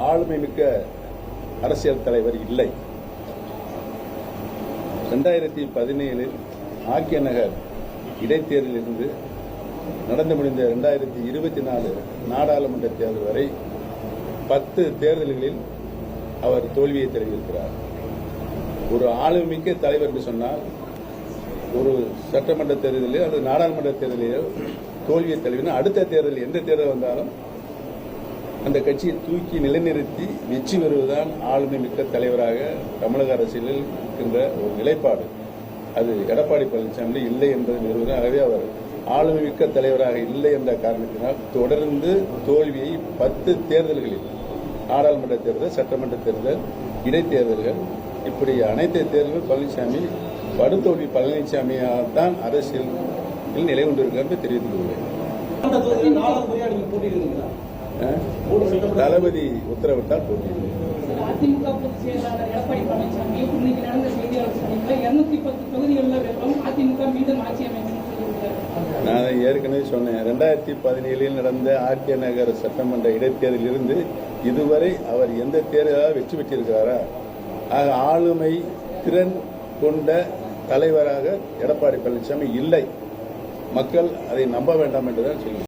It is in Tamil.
ஆளுமை மிக்க அரசியல் தலைவர் இல்லை. 2017 ஆக்கிய நகர் இடைத்தேர்தலிலிருந்து நடந்து முடிந்த 2024 நாடாளுமன்ற தேர்தல் வரை 10 தேர்தல்களில் அவர் தோல்வியை தழுவியிருக்கிறார். ஒரு ஆளுமைமிக்க தலைவர் என்று சொன்னால் ஒரு சட்டமன்ற தேர்தலில் அல்லது நாடாளுமன்ற தேர்தலில் தோல்வியை தழுவினா அடுத்த தேர்தல் எந்த தேர்தல் வந்தாலும் அந்த கட்சியை தூக்கி நிலைநிறுத்தி வெற்றி பெறுவதுதான் ஆளுமை மிக்க தலைவராக தமிழக அரசியலில் இருக்கின்ற ஒரு நிலைப்பாடு. அது எடப்பாடி பழனிசாமி இல்லை என்பதை நிறுவனம். ஆகவே அவர் ஆளுமை மிக்க தலைவராக இல்லை என்ற காரணத்தினால் தொடர்ந்து தோல்வியை 10 தேர்தல்களில் நாடாளுமன்ற தேர்தல், சட்டமன்ற தேர்தல், இடைத்தேர்தல்கள் இப்படி அனைத்து தேர்தலும் பழனிசாமி படுதோல்வி பழனிசாமியால்தான் அரசியலில் நிலை கொண்டிருக்கிறார் என்று தெரிவித்துக் கொள்கிறேன். தளபதி உத்தரவிட்டால் போட்டியிடுவேன். அதிமுக பொதுச் செயலாளர் எடப்பாடி பழனிசாமி இன்னைக்கு நடந்த செய்தியாளர் சந்திப்பில் 210 தொகுதிகளில் வெல்லும் அதிமுக மீண்டும் ஆட்சி அமைக்கும். நான் ஏற்கனவே சொன்னேன். 2017 நடந்த ஆர்கே நகர் சட்டமன்ற இடைத்தேர்தலில் இருந்து இதுவரை அவர் எந்த தேர்தலாக வெற்றி பெற்றிருக்கிறாரா? ஆக ஆளுமை திறன் கொண்ட தலைவராக எடப்பாடி பழனிசாமி இல்லை. மக்கள் அதை நம்ப வேண்டாம் என்றுதான் சொல்லுங்கள்.